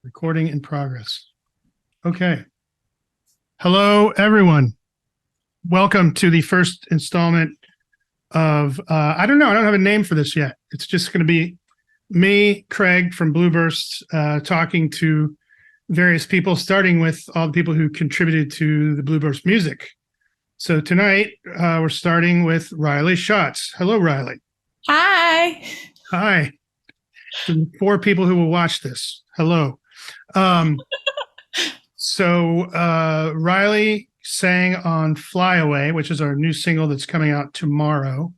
Recording in progress. Okay. Hello, everyone. Welcome to the first installment of, I don't know, I don't have a name for this yet. It's just going to be me, Craig from Blueburst, talking to various people, starting with all the people who contributed to the Blueburst music. So tonight, we're starting with Riley Schatz. Hello, Riley. Hi. Hi. To the 4 people who will watch this. Hello. Riley sang on FlyAway, which is our new single that's coming out tomorrow.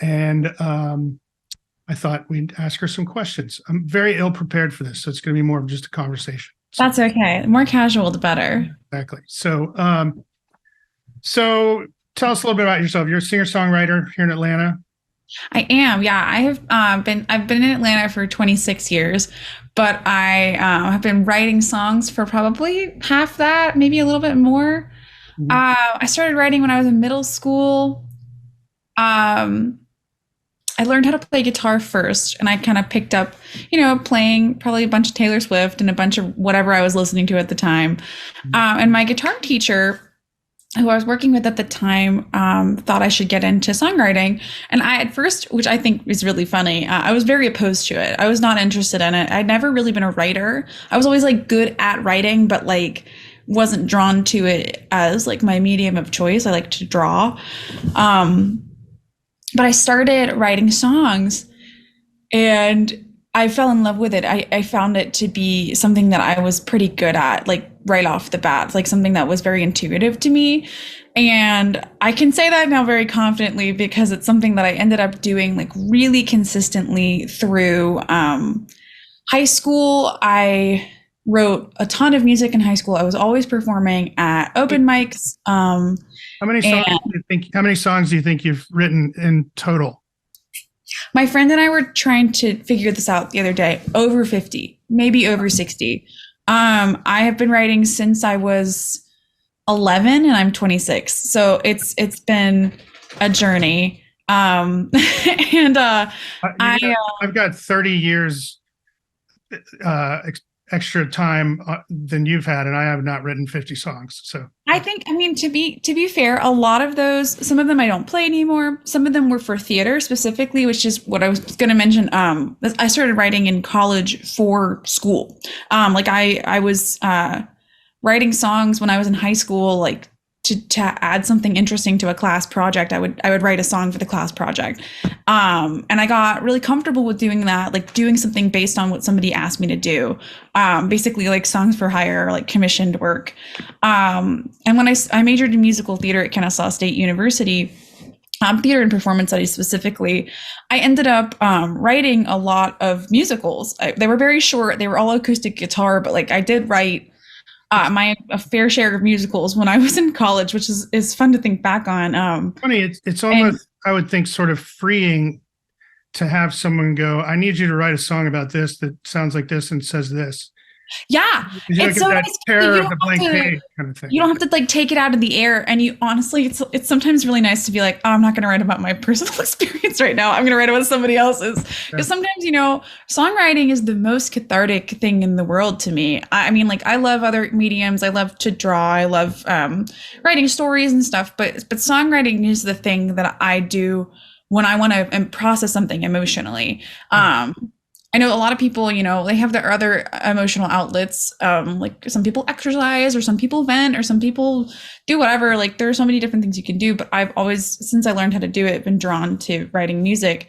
And I thought we'd ask her some questions. I'm very ill prepared for this, so it's going to be more of just a conversation. That's okay. The more casual, the better. Exactly. So tell us a little bit about yourself. You're a singer-songwriter here in Atlanta. I am. Yeah, I've been in Atlanta for 26 years, but I have been writing songs for probably half that, maybe a little bit more. Mhm. I started writing when I was in middle school. I learned how to play guitar first, and I kind of picked up, playing probably a bunch of Taylor Swift and a bunch of whatever I was listening to at the time. And my guitar teacher, who I was working with at the time, thought I should get into songwriting. And I, at first, which I think is really funny, I was very opposed to it. I was not interested in it. I'd never really been a writer. I was always good at writing, but wasn't drawn to it as my medium of choice. I like to draw. But I started writing songs and I fell in love with it. I found it to be something that I was pretty good at, right off the bat, something that was very intuitive to me. And I can say that now very confidently because it's something that I ended up doing really consistently through high school. I wrote a ton of music in high school. I was always performing at open mics. How many songs do you think you've written in total? My friend and I were trying to figure this out the other day. Over 50, maybe over 60. I have been writing since I was 11 and I'm 26. So it's been a journey. I've got 30 years extra time than you've had, and I have not written 50 songs. So I think, to be fair, a lot of those, some of them I don't play anymore. Some of them were for theater specifically, which is what I was going to mention. I started writing in college for school. I was writing songs when I was in high school, to add something interesting to a class project. I would write a song for the class project. And I got really comfortable with doing that, doing something based on what somebody asked me to do. Basically songs for hire, commissioned work. And when I majored in musical theater at Kennesaw State University, theater and performance studies specifically, I ended up writing a lot of musicals. They were very short. They were all acoustic guitar, but I did write a fair share of musicals when I was in college, which is fun to think back on. Funny, it's almost, I would think, sort of freeing to have someone go, I need you to write a song about this that sounds like this and says this. Yeah, it's so nice. Terror of the blank page kind of thing. You don't have to take it out of the air, and you honestly, it's sometimes really nice to be like, oh, I'm not going to write about my personal experience right now. I'm going to write about somebody else's. Because sometimes, songwriting is the most cathartic thing in the world to me. I love other mediums. I love to draw. I love writing stories and stuff. But songwriting is the thing that I do when I want to process something emotionally. I know a lot of people, they have their other emotional outlets. Some people exercise, or some people vent, or some people do whatever. There are so many different things you can do. But I've always, since I learned how to do it, been drawn to writing music.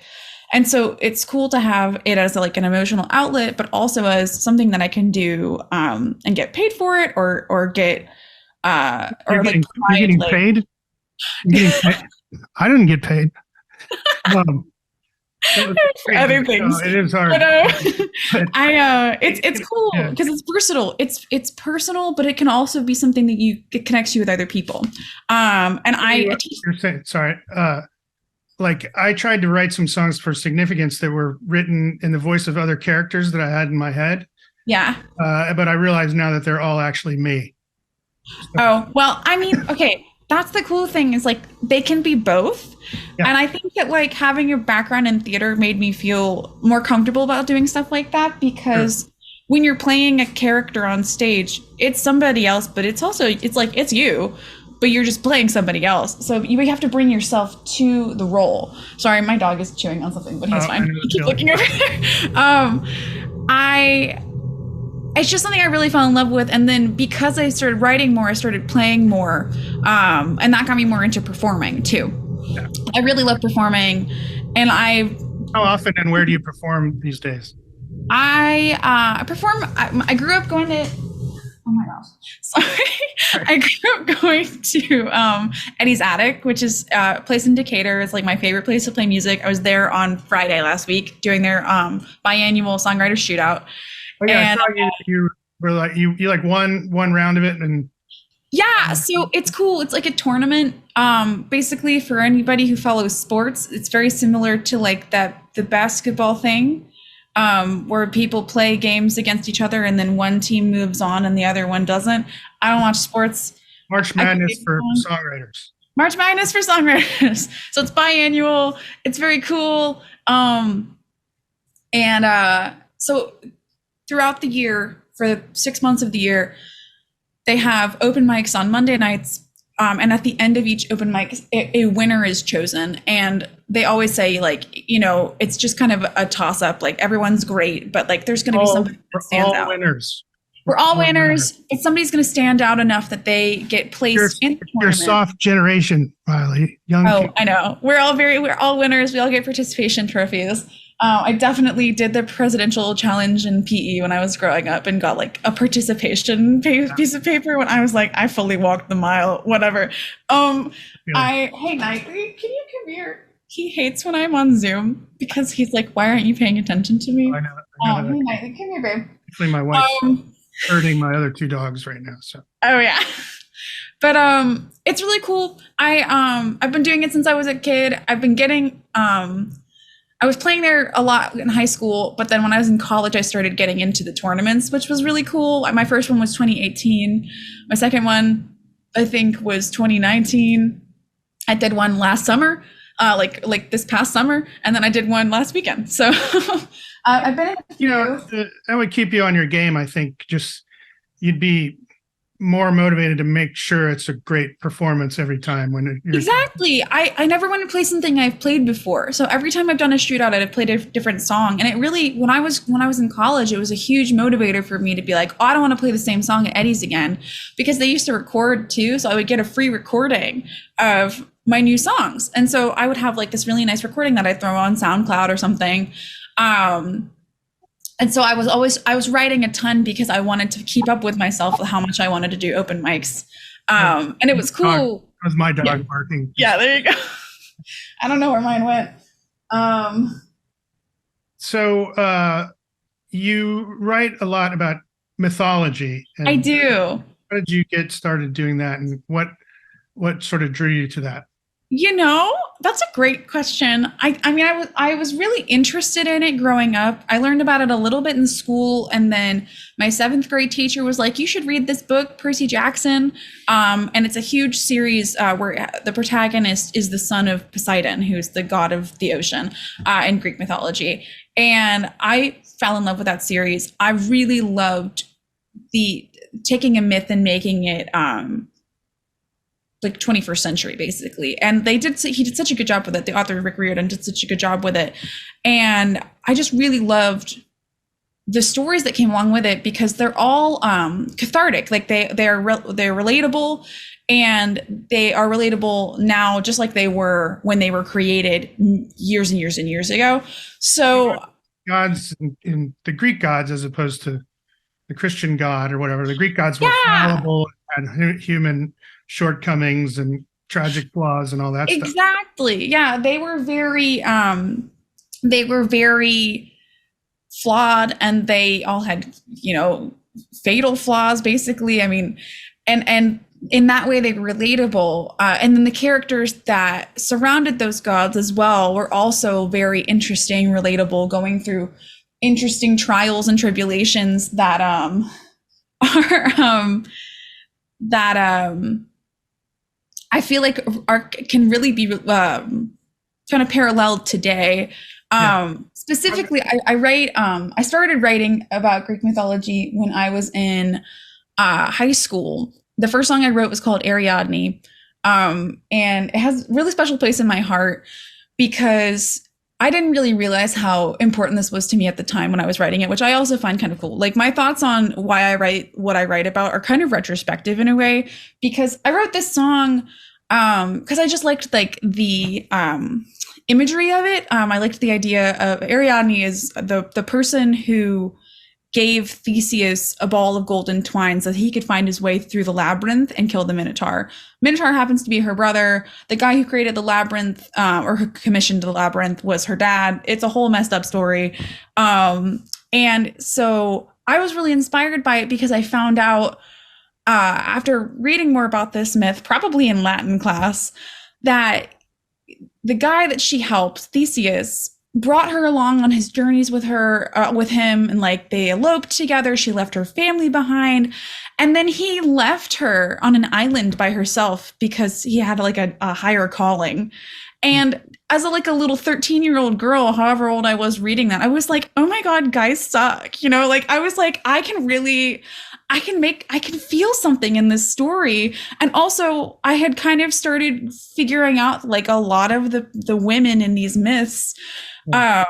And so it's cool to have it as an emotional outlet, but also as something that I can do and get paid for it, or get you're getting paid. I didn't get paid. For other things. It is hard. It's cool because it's versatile. It's personal, but it can also be something that it connects you with other people. You're saying, sorry. I tried to write some songs for significance that were written in the voice of other characters that I had in my head. Yeah. But I realize now that they're all actually me. So. Oh, well, okay. That's the cool thing is they can be both. Yeah. And I think that having your background in theater made me feel more comfortable about doing stuff like that because when you're playing a character on stage, it's somebody else, but it's also, it's like, it's you, but you're just playing somebody else. So you have to bring yourself to the role. Sorry, my dog is chewing on something, but he's fine. Keep looking over there. It's just something I really fell in love with. And then because I started writing more, I started playing more. And that got me more into performing too. Yeah. I really love performing. And how often and where do you perform these days? I perform. I grew up going to. Oh my gosh! Sorry, I grew up going to Eddie's Attic, which is a place in Decatur. It's like my favorite place to play music. I was there on Friday last week doing their biannual songwriter shootout. Oh yeah, and, I saw you were like you like one round of it and. Yeah, so it's cool. It's like a tournament. Basically, for anybody who follows sports, it's very similar to like the basketball thing. Where people play games against each other and then one team moves on and the other one doesn't. I don't watch sports. March Madness for songwriters. March Madness for songwriters. So it's biannual. It's very cool. So throughout the year, for 6 months of the year, they have open mics on Monday nights. And at the end of each open mic, a winner is chosen. And they always say, like, you know, it's just kind of a toss up. Like, everyone's great, but like, there's going to be somebody that stands out. Winners. We're all winners. If somebody's going to stand out enough that they get placed in the tournament. You're a soft generation, Riley. Young people. I know. We're all winners. We all get participation trophies. I definitely did the presidential challenge in PE when I was growing up and got like a participation piece of paper when I was like, I fully walked the mile, whatever. Hey, Knightley, can you come here? He hates when I'm on Zoom because he's like, why aren't you paying attention to me? I know. Hey, Knightley, come here, babe. Actually, my wife's herding my other two dogs right now. So. Oh yeah. But it's really cool. I've been doing it since I was a kid. I've been getting I was playing there a lot in high school, but then when I was in college, I started getting into the tournaments, which was really cool. My first one was 2018. My second one, I think, was 2019. I did one last summer, like this past summer, and then I did one last weekend. So I've been in a few. That would keep you on your game. I think just you'd be more motivated to make sure it's a great performance every time when you're exactly. I never want to play something I've played before. So every time I've done a shootout, I've played a different song. And it really, when I was in college, it was a huge motivator for me to be like, oh, I don't want to play the same song at Eddie's again, because they used to record too. So I would get a free recording of my new songs. And so I would have like this really nice recording that I'd throw on SoundCloud or something. And so I was writing a ton because I wanted to keep up with myself with how much I wanted to do open mics. And it was cool. That was my dog barking. Yeah, there you go. I don't know where mine went. So you write a lot about mythology. And I do. How did you get started doing that, and what sort of drew you to that? You know, that's a great question. I was really interested in it growing up. I learned about it a little bit in school, and then my 7th grade teacher was like, you should read this book, Percy Jackson. And it's a huge series where the protagonist is the son of Poseidon, who's the god of the ocean in Greek mythology. And I fell in love with that series. I really loved taking a myth and making it like 21st century, basically. And he did such a good job with it. The author, Rick Riordan, did such a good job with it. And I just really loved the stories that came along with it, because they're all cathartic. Like they're relatable, and they are relatable now, just like they were when they were created years and years and years ago. So gods in the Greek gods, as opposed to the Christian God or whatever, the Greek gods were fallible and human shortcomings and tragic flaws and all that stuff. Exactly. Yeah, they were very flawed, and they all had, fatal flaws, basically. I mean, and in that way, they were relatable. And then the characters that surrounded those gods as well were also very interesting, relatable, going through interesting trials and tribulations that I feel like can really be kind of paralleled today. Specifically, I write. I started writing about Greek mythology when I was in high school. The first song I wrote was called Ariadne, and it has a really special place in my heart because I didn't really realize how important this was to me at the time when I was writing it, which I also find kind of cool. Like my thoughts on why I write what I write about are kind of retrospective in a way, because I wrote this song because I just liked like the imagery of it. I liked the idea of Ariadne is the person who gave Theseus a ball of golden twine so that he could find his way through the labyrinth and kill the Minotaur. Minotaur happens to be her brother. The guy who created the labyrinth or who commissioned the labyrinth was her dad. It's a whole messed up story. And so I was really inspired by it because I found out after reading more about this myth, probably in Latin class, that the guy that she helped, Theseus, brought her along on his journeys with him, and like they eloped together. She left her family behind, and then he left her on an island by herself because he had like a higher calling. And as a little 13-year-old girl, however old I was reading that, I was like, oh my God, guys suck. You know, like I was like, I can feel something in this story. And also I had kind of started figuring out like a lot of the women in these myths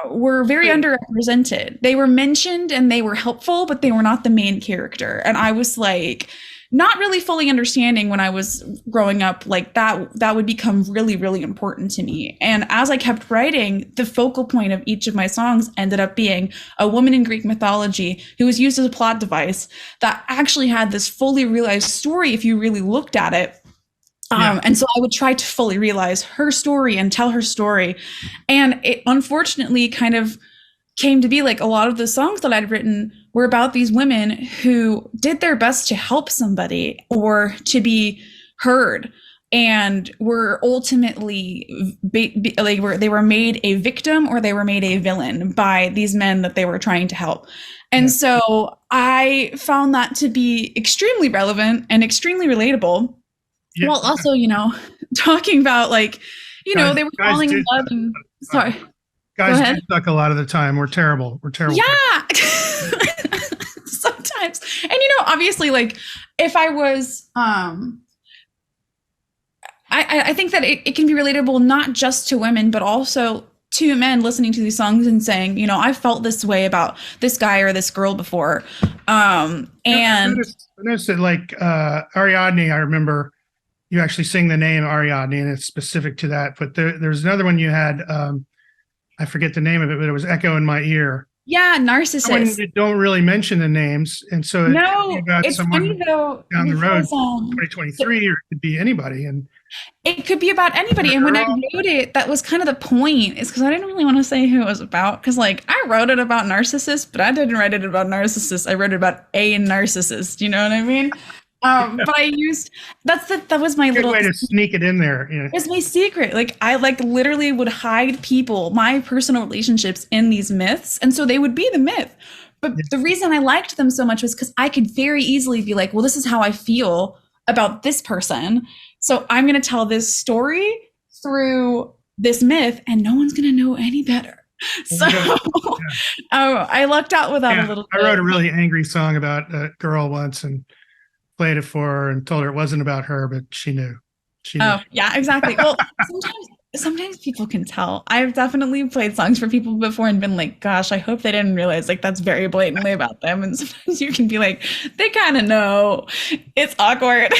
were very underrepresented. They were mentioned and they were helpful, but they were not the main character. And I was like, not really fully understanding when I was growing up, like that would become really, really important to me. And as I kept writing, the focal point of each of my songs ended up being a woman in Greek mythology who was used as a plot device that actually had this fully realized story if you really looked at it. And so I would try to fully realize her story and tell her story. And it unfortunately kind of came to be like a lot of the songs that I'd written were about these women who did their best to help somebody or to be heard, and were ultimately they were made a victim or they were made a villain by these men that they were trying to help. And so I found that to be extremely relevant and extremely relatable. Yeah. Well, also, you know, talking about like, you know, they were falling in love and sorry. Guys do suck a lot of the time. We're terrible. Yeah. Sometimes. And, you know, obviously, like if I was, I think that it can be relatable not just to women, but also to men listening to these songs and saying, you know, I felt this way about this guy or this girl before. And I noticed that like Ariadne, I remember you actually sing the name Ariadne and it's specific to that. But there's another one you had, I forget the name of it, but it was Echo in My Ear. Yeah, Narcissus. You don't really mention the names. And so it's funny though, down the road, 2023, or it could be anybody. And it could be about anybody. And when I wrote it, that was kind of the point, is because I didn't really want to say who it was about. Because like I wrote it about Narcissus, but I didn't write it about Narcissus. I wrote it about a narcissist. You know what I mean? But I used that was my little way to sneak it in there. Yeah. It's my secret. Like I like literally would hide people, my personal relationships in these myths, and so they would be the myth. But the reason I liked them so much was because I could very easily be like, well, this is how I feel about this person, so I'm going to tell this story through this myth, and no one's going to know any better. So I lucked out with that a little bit. I wrote a really angry song about a girl once and played it for her and told her it wasn't about her, but she knew. Oh, yeah, exactly. Well, sometimes people can tell. I've definitely played songs for people before and been like, gosh, I hope they didn't realize like that's very blatantly about them. And sometimes you can be like, they kind of know. It's awkward.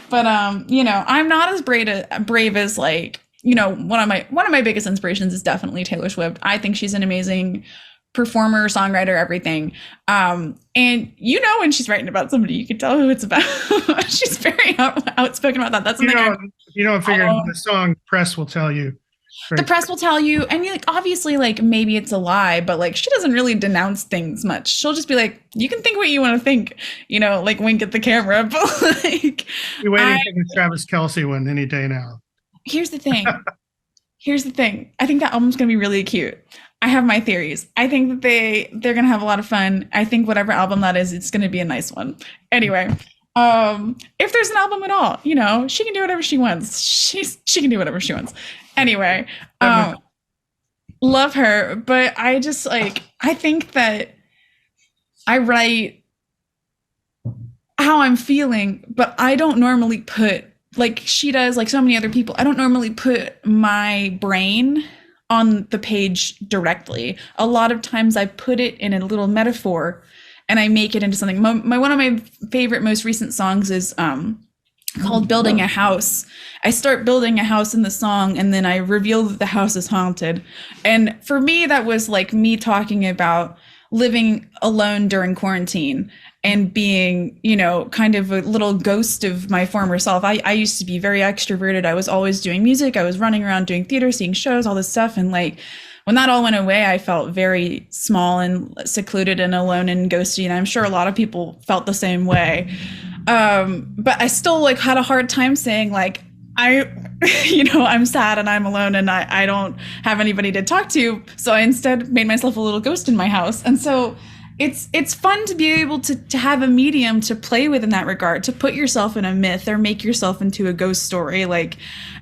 But you know, I'm not as brave as like, you know, one of my biggest inspirations is definitely Taylor Swift. I think she's an amazing performer, songwriter, everything. And you know, when she's writing about somebody, you can tell who it's about. She's very outspoken about that. That's something you don't figure the song press will tell you. The press will tell you, and you like obviously like maybe it's a lie, but like she doesn't really denounce things much. She'll just be like, you can think what you want to think, you know, like wink at the camera. But like you're waiting for the Travis Kelce one any day now. Here's the thing. I think that album's gonna be really cute. I have my theories. I think that they're gonna have a lot of fun. I think whatever album that is, it's gonna be a nice one. Anyway, if there's an album at all, you know, she can do whatever she wants. She can do whatever she wants. Anyway, Love her, but I just like I think that I write how I'm feeling, but I don't normally put like she does, like so many other people. I don't normally put my brain on the page directly. A lot of times I put it in a little metaphor and I make it into something. One of my favorite most recent songs is called Building a House. I start building a house in the song and then I reveal that the house is haunted. And for me, that was like me talking about living alone during quarantine and being, you know, kind of a little ghost of my former self. I used to be very extroverted. I was always doing music. I was running around doing theater, seeing shows, all this stuff. And like, when that all went away, I felt very small and secluded and alone and ghosty. And I'm sure a lot of people felt the same way. But I still like had a hard time saying like, you know, I'm sad and I'm alone and I don't have anybody to talk to. So I instead made myself a little ghost in my house. And so it's fun to be able to have a medium to play with in that regard, to put yourself in a myth or make yourself into a ghost story. Like,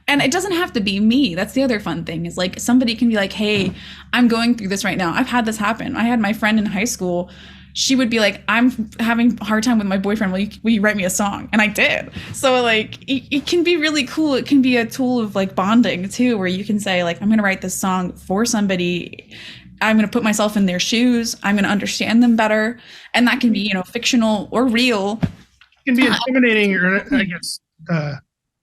and it doesn't have to be me. That's the other fun thing is like somebody can be like, hey, I'm going through this right now. I've had this happen. I had my friend in high school. She would be like, I'm having a hard time with my boyfriend. Will you write me a song? And I did. So like, it can be really cool. It can be a tool of like bonding too, where you can say like, I'm going to write this song for somebody. I'm going to put myself in their shoes. I'm going to understand them better. And that can be, you know, fictional or real. It can be intimidating or I guess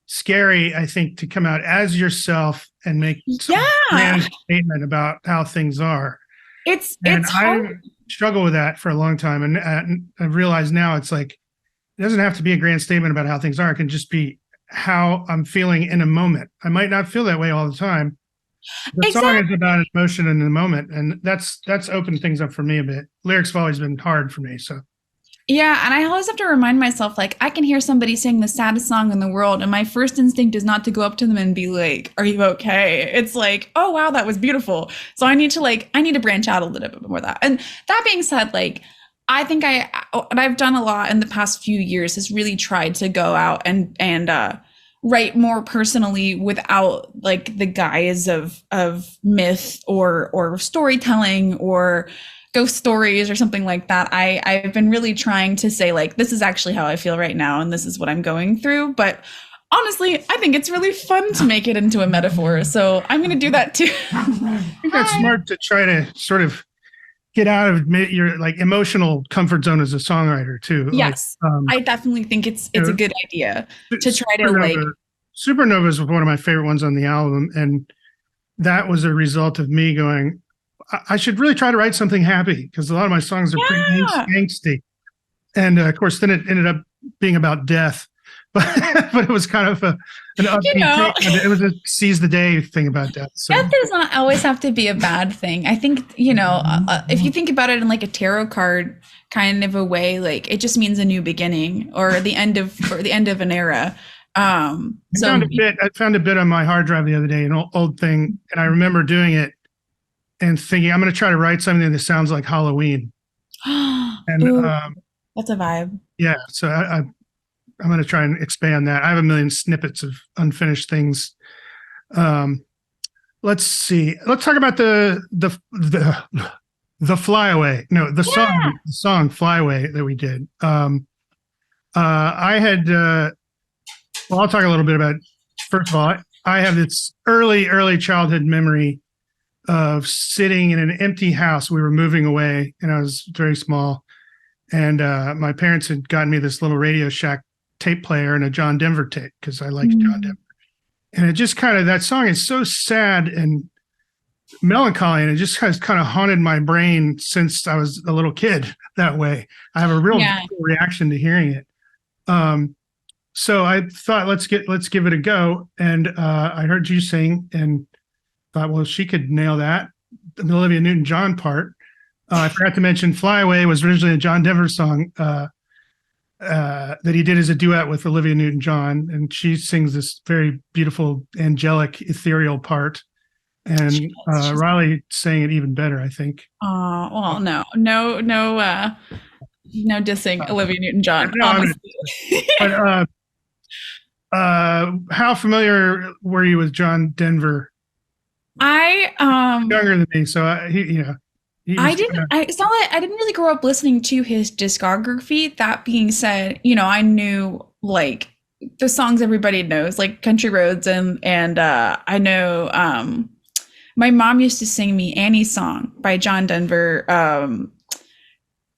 scary, I think, to come out as yourself and make some grand statement about how things are. It's hard. I struggle with that for a long time. And I realize now it's like, it doesn't have to be a grand statement about how things are. It can just be how I'm feeling in a moment. I might not feel that way all the time. The song is about emotion in the moment. And that's opened things up for me a bit. Lyrics have always been hard for me. So yeah, and I always have to remind myself, like, I can hear somebody sing the saddest song in the world, and my first instinct is not to go up to them and be like, "Are you okay?" It's like, "Oh wow, that was beautiful." So I need to branch out a little bit more of that. And that being said, like, I think what I've done a lot in the past few years is really tried to go out and write more personally without like the guise of myth or storytelling or ghost stories or something like that. I've been really trying to say like, this is actually how I feel right now and this is what I'm going through. But honestly, I think it's really fun to make it into a metaphor. So I'm going to do that too. I think that's smart to try to sort of get out of your like emotional comfort zone as a songwriter too. Yes. Like, I definitely think it's a good idea to try to like. Supernova is one of my favorite ones on the album. And that was a result of me going, I should really try to write something happy because a lot of my songs are pretty angsty. And of course, then it ended up being about death, but it was kind of an upbeat thing. It was a seize the day thing about death. So. Death does not always have to be a bad thing. I think, if you think about it in like a tarot card kind of a way, like it just means a new beginning or the end of an era. I found a bit on my hard drive the other day, an old thing, and I remember doing it and thinking, I'm going to try to write something that sounds like Halloween. And ooh, that's a vibe. Yeah, so I'm going to try and expand that. I have a million snippets of unfinished things. Let's see. Let's talk about the FlyAway. No, the song FlyAway that we did. I had. Well, I'll talk a little bit about. First of all, I have this early childhood memory of sitting in an empty house. We were moving away and I was very small. And my parents had gotten me this little Radio Shack tape player and a John Denver tape because I liked John Denver. And it just kind of, that song is so sad and melancholy. And it just has kind of haunted my brain since I was a little kid that way. I have a real reaction to hearing it. So I thought, let's give it a go. And I heard you sing and thought, well, she could nail that. The Olivia Newton-John part. I forgot to mention FlyAway was originally a John Denver song that he did as a duet with Olivia Newton-John. And she sings this very beautiful, angelic, ethereal part. And Riley sang it even better, I think. Oh, well, no dissing Olivia Newton-John. But how familiar were you with John Denver I Younger than me, so he I was didn't kind of I it's not that I didn't really grow up listening to his discography. That being said, I knew like the songs everybody knows, like Country Roads, and I know my mom used to sing me Annie's Song by John Denver.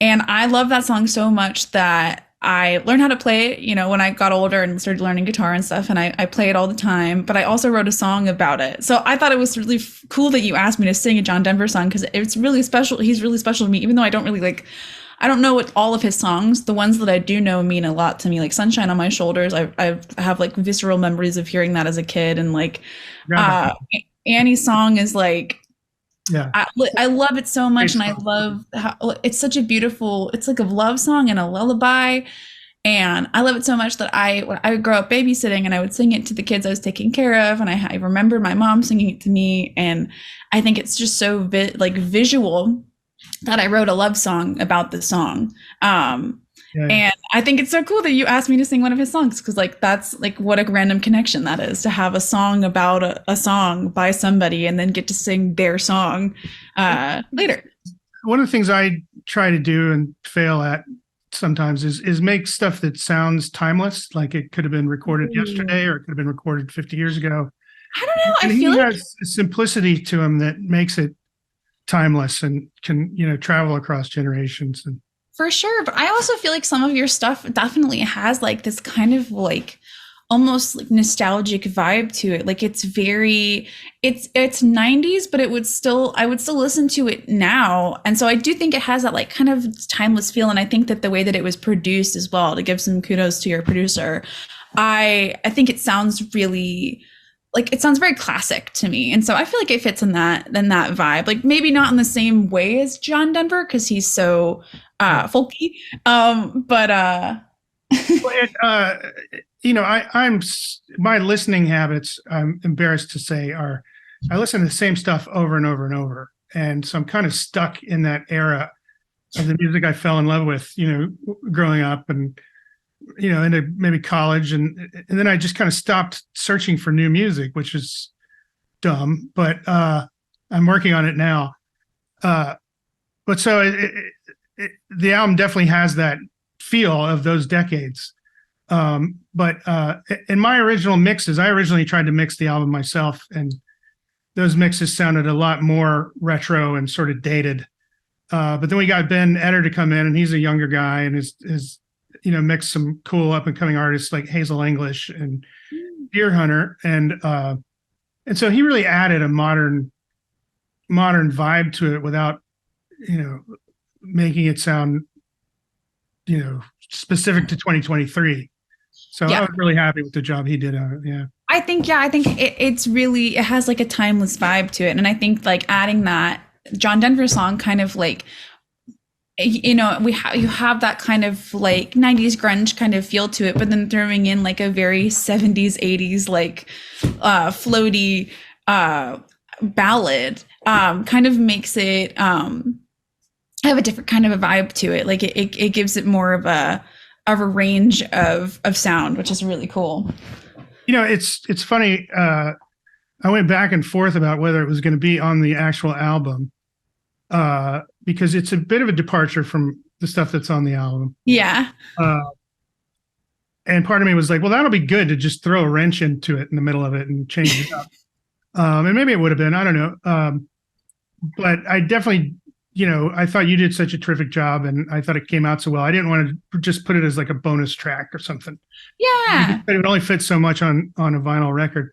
And I love that song so much that I learned how to play it, when I got older and started learning guitar and stuff. And I play it all the time. But I also wrote a song about it. So I thought it was really cool that you asked me to sing a John Denver song because it's really special. He's really special to me, even though I don't really I don't know what all of his songs. The ones that I do know mean a lot to me, like Sunshine on My Shoulders. I have like visceral memories of hearing that as a kid. And like yeah, Annie's Song is like, yeah. I love it so much, Great and I song. love how it's such a beautiful. It's like a love song and a lullaby, and I love it so much that when I would grow up babysitting, and I would sing it to the kids I was taking care of, and I remember my mom singing it to me, and I think it's just so visual that I wrote a love song about the song. Yeah, yeah. And I think it's so cool that you asked me to sing one of his songs because, like, that's like what a random connection that is to have a song about a song by somebody and then get to sing their song later. One of the things I try to do and fail at sometimes is make stuff that sounds timeless, like it could have been recorded yesterday or it could have been recorded 50 years ago. I don't know. And I he feel like has a simplicity to him that makes it timeless and can, travel across generations. And for sure, but I also feel like some of your stuff definitely has like this kind of like almost like nostalgic vibe to it. Like it's 90s, but I would still listen to it now. And so I do think it has that like kind of timeless feel. And I think that the way that it was produced as well, to give some kudos to your producer, I think it sounds really like it sounds very classic to me. And so I feel like it fits in that vibe. Like maybe not in the same way as John Denver because he's so folky. But well, I'm my listening habits, I'm embarrassed to say, are I listen to the same stuff over and over and over. And so I'm kind of stuck in that era of the music I fell in love with, growing up and, into maybe college. And then I just kind of stopped searching for new music, which is dumb, but I'm working on it now. But so the album definitely has that feel of those decades. But in my original mixes, I originally tried to mix the album myself, and those mixes sounded a lot more retro and sort of dated. But then we got Ben Eder to come in, and he's a younger guy and is mixed some cool up and coming artists like Hazel English and Deer Hunter, and so he really added a modern vibe to it without making it sound specific to 2023. So yeah. I was really happy with the job he did on it. Yeah. I think it's really, it has like a timeless vibe to it. And I think like adding that John Denver song kind of like, you have that kind of like 90s grunge kind of feel to it, but then throwing in like a very 70s, 80s, like floaty ballad kind of makes it have a different kind of a vibe to it. Like it gives it more of a range of sound, which is really cool. It's funny. I went back and forth about whether it was going to be on the actual album because it's a bit of a departure from the stuff that's on the album. Yeah. And part of me was like, well, that'll be good to just throw a wrench into it in the middle of it and change it up. And maybe it would have been, I don't know. But I definitely, I thought you did such a terrific job and I thought it came out so well. I didn't want to just put it as like a bonus track or something. Yeah. It would only fit so much on a vinyl record.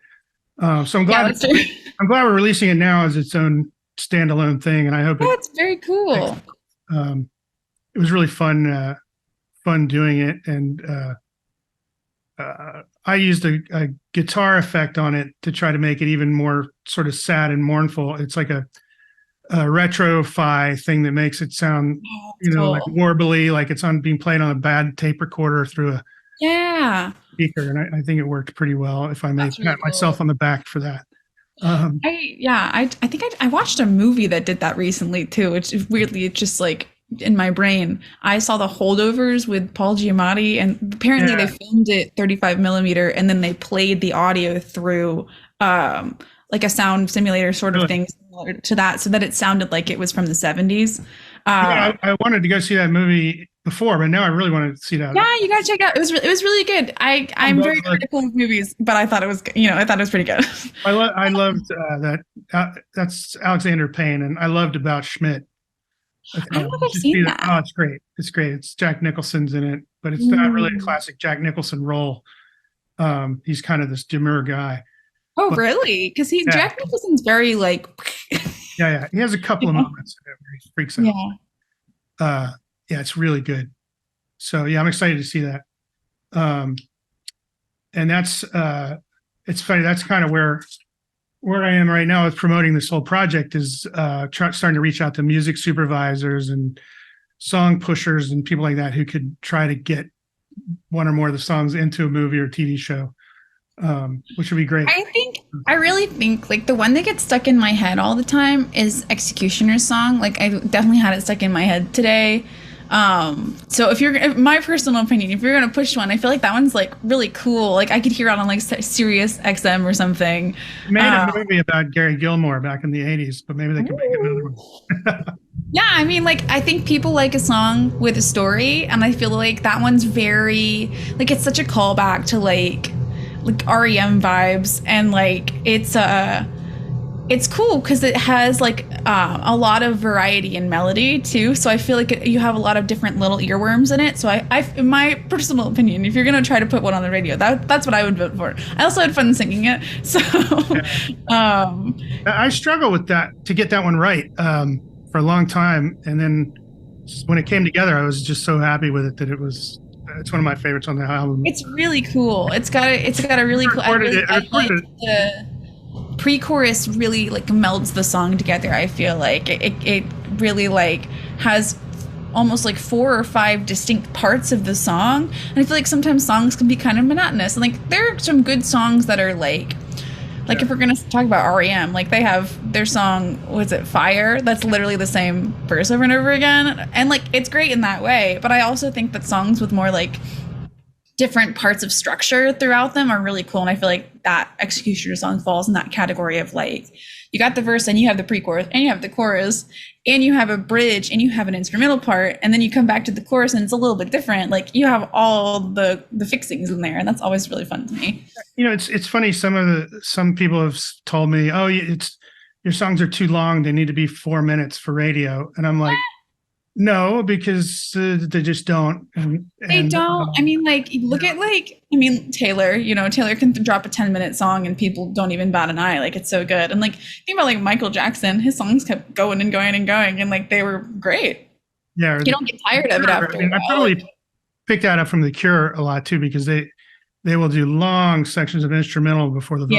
So I'm glad, I'm glad we're releasing it now as its own standalone thing. And I hope it's very cool. It was really fun doing it. And I used a guitar effect on it to try to make it even more sort of sad and mournful. It's like a retro-fi thing that makes it sound, cool. like warbly, like it's being played on a bad tape recorder through a speaker. And I think it worked pretty well, if I may pat myself on the back for that. I think I watched a movie that did that recently too, which is weirdly, it's just like in my brain. I saw The Holdovers with Paul Giamatti, and apparently they filmed it 35 millimeter, and then they played the audio through like a sound simulator sort of Really? thing similar to that, so that it sounded like it was from the 70s. Yeah, I wanted to go see that movie before, but now I really want to see that. Yeah, you gotta check it out. It was really good. I'm very critical of movies, but I thought it was, I thought it was pretty good. I loved that. That's Alexander Payne, and I loved About Schmidt. I don't know if I've seen that. Oh, it's great. It's great. It's Jack Nicholson's in it, but it's not really a classic Jack Nicholson role. He's kind of this demure guy. Oh, really? Because Jack Nicholson's very like. Yeah. He has a couple of moments where he freaks out. Yeah, it's really good. So yeah, I'm excited to see that. And that's it's funny. That's kind of where I am right now with promoting this whole project is starting to reach out to music supervisors and song pushers and people like that who could try to get one or more of the songs into a movie or TV show, which would be great. I really think like the one that gets stuck in my head all the time is Executioner's Song. Like I definitely had it stuck in my head today. So if my personal opinion, if you're going to push one, I feel like that one's like really cool. Like I could hear it on like Sirius XM or something. Made a movie about Gary Gilmore back in the 80s, but maybe they can make another one. Yeah, I mean, like, I think people like a song with a story, and I feel like that one's very, like, it's such a callback to, like REM vibes, and, like, it's cool because it has, like, a lot of variety and melody, too, so I feel like you have a lot of different little earworms in it, so in my personal opinion, if you're going to try to put one on the radio, that's what I would vote for. I also had fun singing it, so... I struggle with that, to get that one right, for a long time, and then when it came together, I was just so happy with it that it's one of my favorites on the album. It's really cool. It's got a really cool. I like the pre-chorus really like melds the song together. I feel like it really like has almost like 4 or 5 distinct parts of the song, and I feel like sometimes songs can be kind of monotonous. And like there are some good songs that are like if we're gonna talk about REM, like they have their song, was it Fire? That's literally the same verse over and over again, and like it's great in that way. But I also think that songs with more like different parts of structure throughout them are really cool, and I feel like that Executioner Song falls in that category of like you got the verse and you have the pre-chorus and you have the chorus and you have a bridge and you have an instrumental part, and then you come back to the chorus and it's a little bit different. Like you have all the fixings in there, and that's always really fun to me. You know, it's funny. Some people have told me, "Oh, your songs are too long. They need to be 4 minutes for radio." And I'm like, "No, because they just don't." They don't. I mean, like look at Taylor. You know, Taylor can drop a 10-minute song and people don't even bat an eye. Like it's so good. And like think about like Michael Jackson. His songs kept going and going and going, and like they were great. Yeah, you don't get tired of it after. I probably picked that up from The Cure a lot too, because they will do long sections of instrumental before the vocal.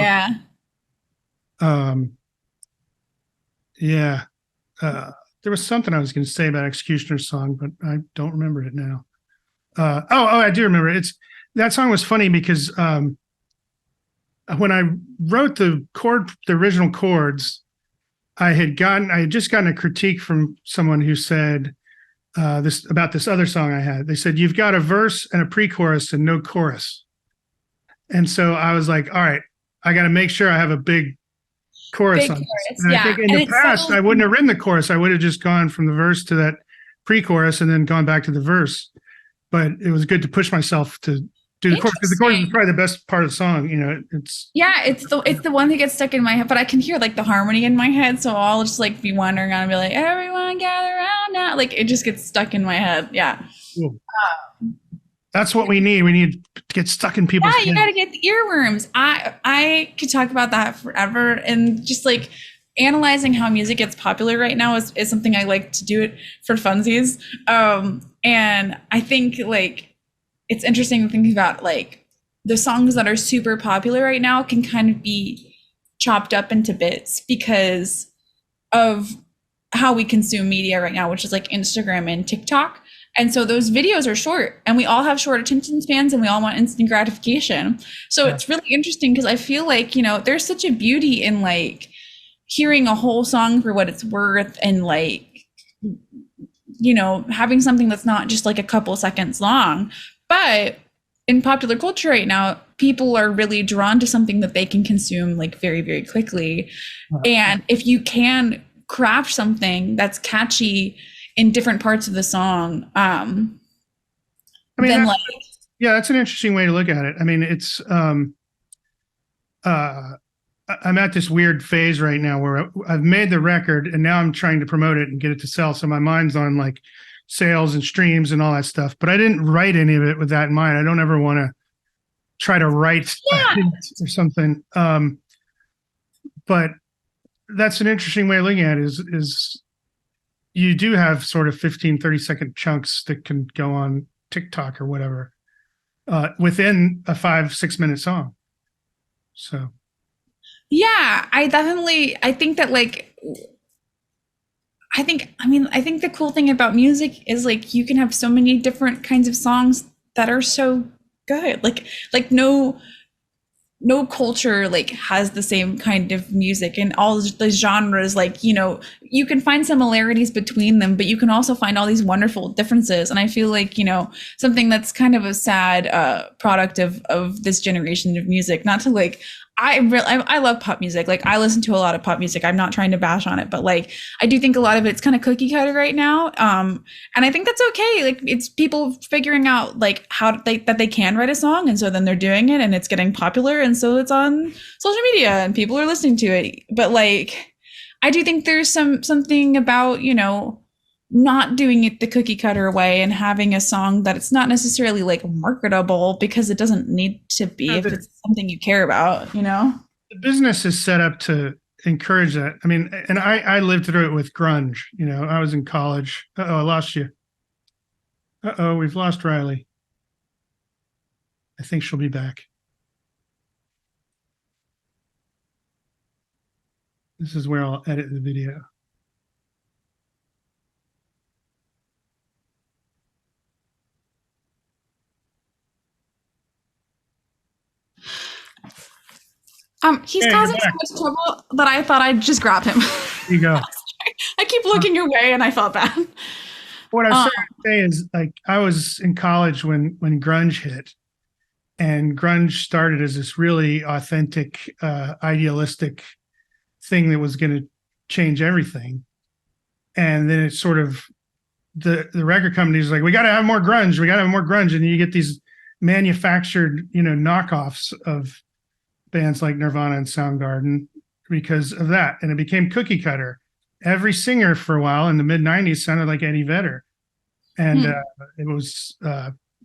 Yeah. There was something I was going to say about Executioner's Song, but I don't remember it now. I do remember it. That song was funny because when I wrote the original chords, I had just gotten a critique from someone who said this about this other song I had. They said, "You've got a verse and a pre-chorus and no chorus." And so I was like, all right, I got to make sure I have a big chorus on this. And I think in the past, I wouldn't have written the chorus. I would have just gone from the verse to that pre-chorus and then gone back to the verse. But it was good to push myself to do the chorus, because the chorus is probably the best part of the song. You know, it's the one that gets stuck in my head, but I can hear like the harmony in my head, so I'll just like be wandering around and be like, "Everyone gather around now." Like it just gets stuck in my head. Yeah. Cool. That's what we need. We need to get stuck in people's heads. You got to get the earworms. I could talk about that forever, and just like analyzing how music gets popular right now is something I like to do it for funsies. And I think like it's interesting to think about like the songs that are super popular right now can kind of be chopped up into bits because of how we consume media right now, which is like Instagram and TikTok. And so those videos are short, and we all have short attention spans, and we all want instant gratification. So it's really interesting because I feel like, you know, there's such a beauty in like hearing a whole song for what it's worth, and like, you know, having something that's not just like a couple seconds long. But in popular culture right now, people are really drawn to something that they can consume like very, very quickly. And if you can craft something that's catchy in different parts of the song, I mean, then yeah, that's an interesting way to look at it. I mean, it's I'm at this weird phase right now where I've made the record and now I'm trying to promote it and get it to sell. So my mind's on like sales and streams and all that stuff, but I didn't write any of it with that in mind. I don't ever want to try to write or something. But that's an interesting way of looking at it is you do have sort of 15, 30-second chunks that can go on TikTok or whatever within a 5-6 minute song. So. Yeah, I think that like, I think the cool thing about music is like you can have so many different kinds of songs that are so good. Like no culture like has the same kind of music, and all the genres, like, you know, you can find similarities between them, but you can also find all these wonderful differences. And I feel like, you know, something that's kind of a sad product of this generation of music, not to like, I love pop music. Like I listen to a lot of pop music. I'm not trying to bash on it, but like I do think a lot of it's kind of cookie cutter right now. And I think that's okay. Like it's people figuring out like that they can write a song, and so then they're doing it and it's getting popular, and so it's on social media and people are listening to it. But like I do think there's something about, you know, not doing it the cookie cutter way and having a song that it's not necessarily like marketable because it doesn't need to be if it's something you care about, you know? The business is set up to encourage that. I mean, and I lived through it with grunge. You know, I was in college. Uh-oh, I lost you. Uh-oh, we've lost Riley. I think she'll be back. This is where I'll edit the video. He's causing so much trouble that I thought I'd just grab him. There you go. I keep looking your way and I felt bad. What I was trying to say is, like, I was in college when grunge hit, and grunge started as this really authentic, idealistic thing that was going to change everything. And then it sort of, the record companies like, we got to have more grunge. We got to have more grunge. And you get these manufactured, you know, knockoffs of bands like Nirvana and Soundgarden because of that. And it became cookie cutter. Every singer for a while in the mid 90s sounded like Eddie Vedder. And it was,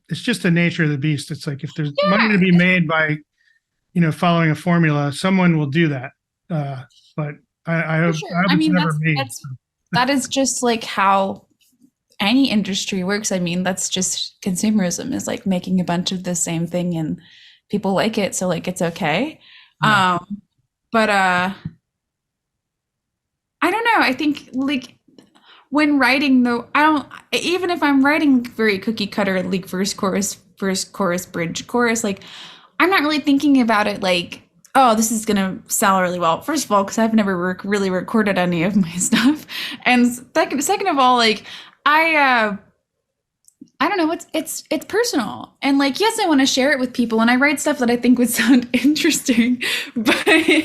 it's just the nature of the beast. It's like, if there's money to be made by, you know, following a formula, someone will do that. But I hope, sure. I hope it's never me. That is just like how any industry works. I mean, that's just consumerism, is like making a bunch of the same thing and people like it, so like it's okay. Yeah. But I don't know. I think like when writing though, even if I'm writing very cookie cutter, like verse, chorus, bridge, chorus, like I'm not really thinking about it like, oh, this is gonna sell really well. First of all, because I've never really recorded any of my stuff, and second of all, like I don't know, it's personal. And like, yes, I want to share it with people, and I write stuff that I think would sound interesting, but I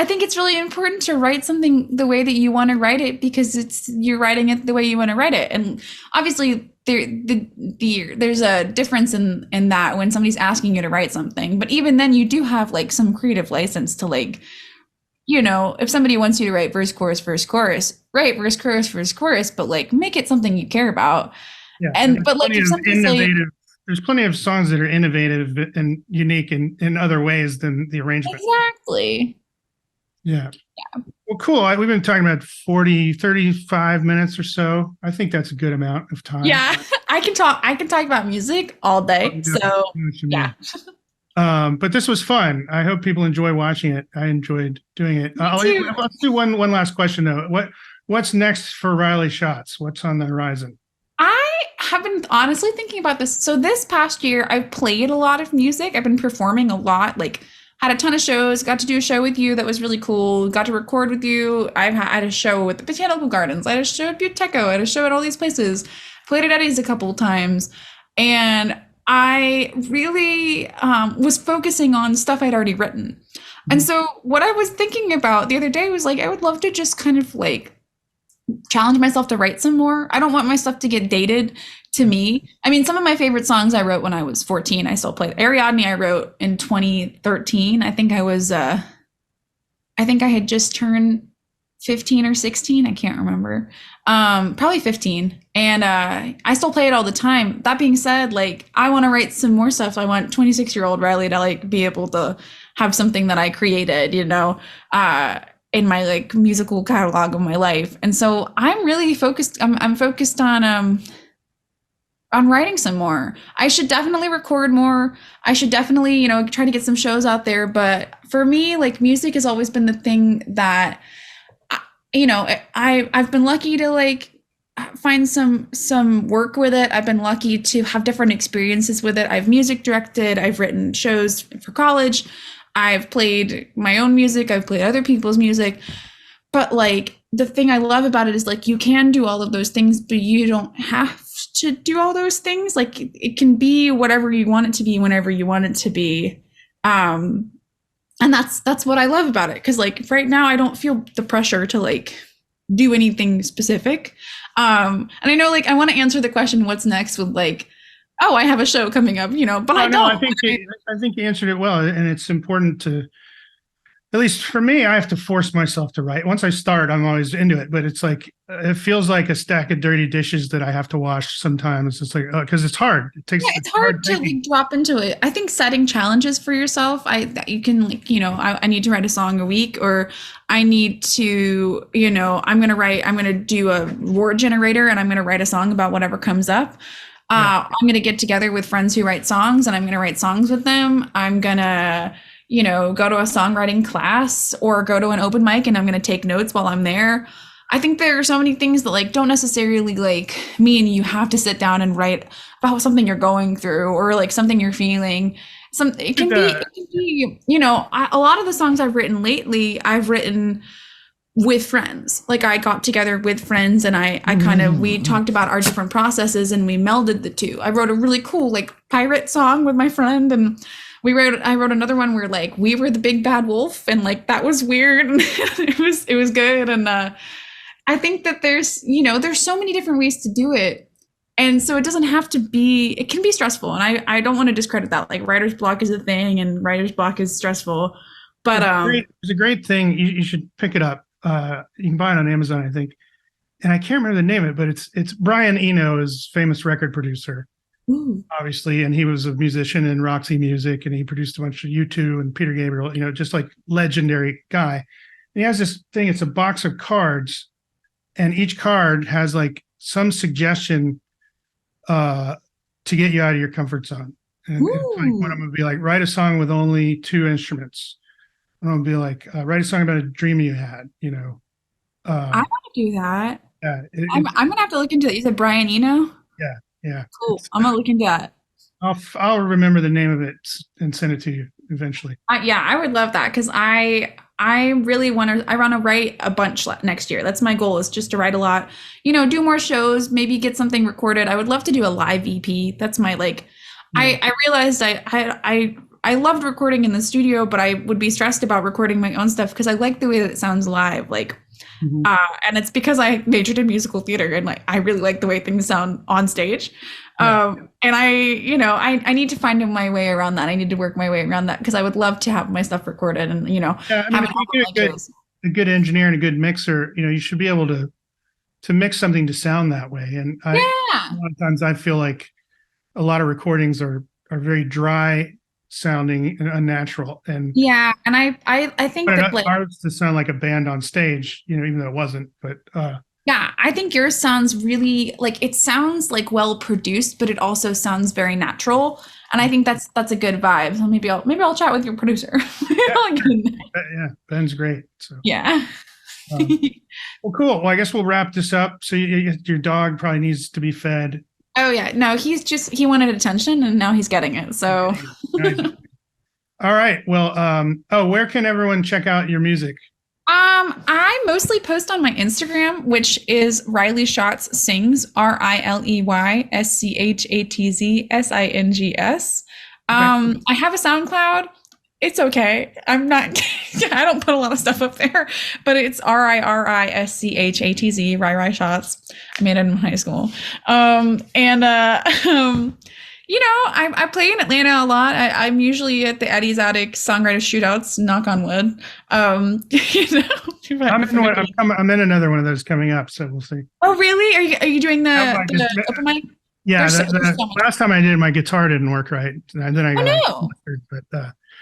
think it's really important to write something the way that you want to write it, because you're writing it the way you want to write it. And obviously there's a difference in that when somebody's asking you to write something, but even then you do have like some creative license to, like, you know, if somebody wants you to write verse, chorus, write verse, chorus, but like make it something you care about. Yeah, but like if innovative, there's plenty of songs that are innovative and unique in other ways than the arrangement. Exactly. Yeah. Well, cool. We've been talking about 35 minutes or so. I think that's a good amount of time. Yeah, I can talk about music all day. So yeah. But this was fun. I hope people enjoy watching it. I enjoyed doing it. Let's do one last question though. What's next for Riley Schatz? What's on the horizon? I have been honestly thinking about this. So this past year, I've played a lot of music. I've been performing a lot. Like, had a ton of shows. Got to do a show with you that was really cool. Got to record with you. I've had a show with the Botanical Gardens. I had a show at Buteco. I had a show at all these places. Played at Eddie's a couple of times, and I really was focusing on stuff I'd already written. And so what I was thinking about the other day was like, I would love to just kind of like challenge myself to write some more. I don't want my stuff to get dated to me. I mean, some of my favorite songs I wrote when I was 14, I still play. Ariadne I wrote in 2013. I think I had just turned 15 or 16. I can't remember. Probably 15. And I still play it all the time. That being said, like I want to write some more stuff. I want 26-year-old Riley to like be able to have something that I created, in my like musical catalog of my life. And so I'm really focused. I'm focused on writing some more. I should definitely record more. I should definitely, try to get some shows out there. But for me, like music has always been the thing that, I've been lucky to like find some work with it. I've been lucky to have different experiences with it. I've music directed. I've written shows for college. I've played my own music. I've played other people's music. But like the thing I love about it is like you can do all of those things, but you don't have to do all those things. Like it can be whatever you want it to be whenever you want it to be. And that's what I love about it. Cause like right now I don't feel the pressure to like do anything specific. And I know like I want to answer the question, what's next with like, oh, I have a show coming up, but I don't. I think you answered it well. And it's important to, at least for me, I have to force myself to write. Once I start, I'm always into it, but it's like, it feels like a stack of dirty dishes that I have to wash sometimes. It's like, because it's hard. It's hard to like drop into it. I think setting challenges for yourself, that you can like, I need to write a song a week, or I need to, I'm going to do a word generator and I'm going to write a song about whatever comes up. I'm going to get together with friends who write songs and I'm going to write songs with them. I'm going to, go to a songwriting class or go to an open mic and I'm going to take notes while I'm there. I think there are so many things that like don't necessarily like mean you have to sit down and write about something you're going through or like something you're feeling. It can be, a lot of the songs I've written lately, I've written with friends. Like I got together with friends and I kind of, we talked about our different processes and we melded the two. I wrote a really cool like pirate song with my friend, and I wrote another one where like we were the big bad wolf, and like that was weird. it was good. And I think that there's so many different ways to do it. And so it doesn't have to be, it can be stressful. And I don't want to discredit that. Like writer's block is a thing and writer's block is stressful. But it's a great thing. You should pick it up. You can buy it on Amazon, I think. And I can't remember the name of it, but it's Brian Eno is famous record producer, obviously. And he was a musician in Roxy Music, and he produced a bunch of U2 and Peter Gabriel, just like legendary guy. And he has this thing, it's a box of cards, and each card has like some suggestion to get you out of your comfort zone. And it's like one of them would be like, write a song with only 2 instruments. And I'll be like, write a song about a dream you had, I want to do that. Yeah, I'm going to have to look into it. You said Brian Eno? Yeah. Cool. I'm going to look into that. I'll remember the name of it and send it to you eventually. I would love that because I really want to write a bunch next year. That's my goal, is just to write a lot, do more shows, maybe get something recorded. I would love to do a live EP. That's my like, I realized I loved recording in the studio, but I would be stressed about recording my own stuff because I like the way that it sounds live. Like, and it's because I majored in musical theater and like I really like the way things sound on stage. And I need to find my way around that. I need to work my way around that because I would love to have my stuff recorded and have a good engineer and a good mixer. You should be able to mix something to sound that way. And a lot of times I feel like a lot of recordings are very dry sounding and unnatural, and I think that like ours to sound like a band on stage, even though it wasn't. But I think yours sounds really like, it sounds like well produced, but it also sounds very natural, and I think that's a good vibe. So maybe I'll chat with your producer. Ben's great. So well, cool. Well, I guess we'll wrap this up. So your dog probably needs to be fed. Oh yeah, no, he wanted attention and now he's getting it. So, nice. All right. Well, where can everyone check out your music? I mostly post on my Instagram, which is Riley Schatz Sings, Rileyschatzsings. Okay. I have a SoundCloud. It's okay. I'm not, I don't put a lot of stuff up there, but it's RiRiSChatz, Rai Schatz. I made it in high school. And, I play in Atlanta a lot. I'm usually at the Eddie's Attic Songwriter Shootouts, knock on wood. I'm in another one of those coming up, so we'll see. Oh, really? Are you doing the open mic? Yeah, last time I did, my guitar didn't work right. And then I got but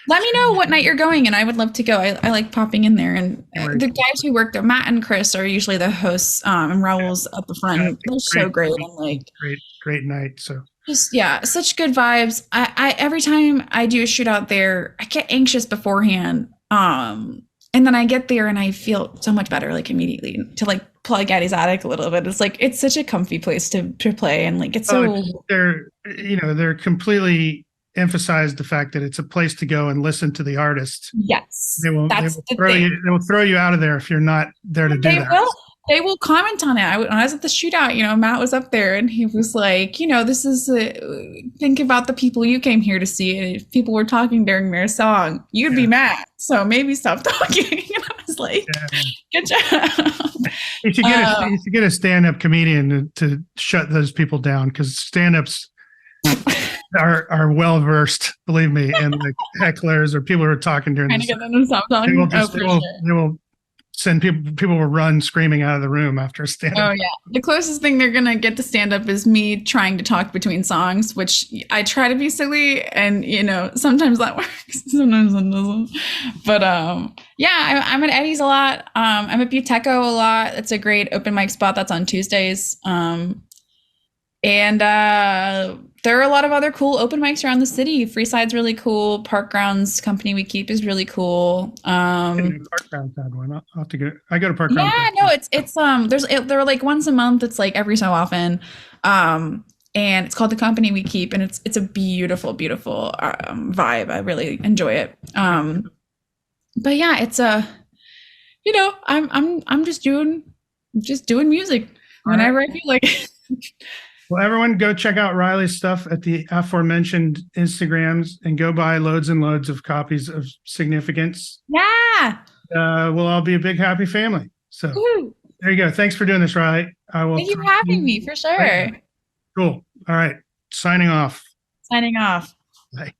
let me know what night you're going, and I would love to go. I like popping in there, and the guys who work there, Matt and Chris, are usually the hosts, and Raul's at the front. They're so great, and like great night. So just such good vibes. I every time I do a shootout there, I get anxious beforehand, and then I get there and I feel so much better, like immediately, to like plug Eddie's Attic a little bit. It's like it's such a comfy place to play, and like it's so they're completely emphasize the fact that it's a place to go and listen to the artist. Yes. They will throw you out of there if you're not there to do that. They will comment on it. When I was at the shootout, Matt was up there and he was like, this is think about the people you came here to see. And if people were talking during their song, you'd be mad. So maybe stop talking. And I was like, good job. You should get a stand-up comedian to shut those people down, because stand-ups are well versed, believe me, and the hecklers or people who are talking during this. Get them to stop talking. They will send people will run screaming out of the room after stand up. Oh yeah, the closest thing they're gonna get to stand up is me trying to talk between songs, which I try to be silly, and sometimes that works, sometimes it doesn't. But I'm at Eddie's a lot. I'm at Buteco a lot. It's a great open mic spot that's on Tuesdays. And there are a lot of other cool open mics around the city. Freeside's really cool. Park Grounds Company We Keep is really cool. Park Grounds had one. I'll have to go. I go to Park Grounds. Yeah, no, they're like once a month. It's like every so often. And it's called The Company We Keep, and it's a beautiful, beautiful vibe. I really enjoy it. But yeah, it's I'm just doing music whenever I feel like it. Well, everyone go check out Riley's stuff at the aforementioned Instagrams and go buy loads and loads of copies of Significance. Yeah. We'll all be a big, happy family. So there you go. Thanks for doing this, Riley. Thank you for having me, for sure. Cool. All right. Signing off. Signing off. Bye.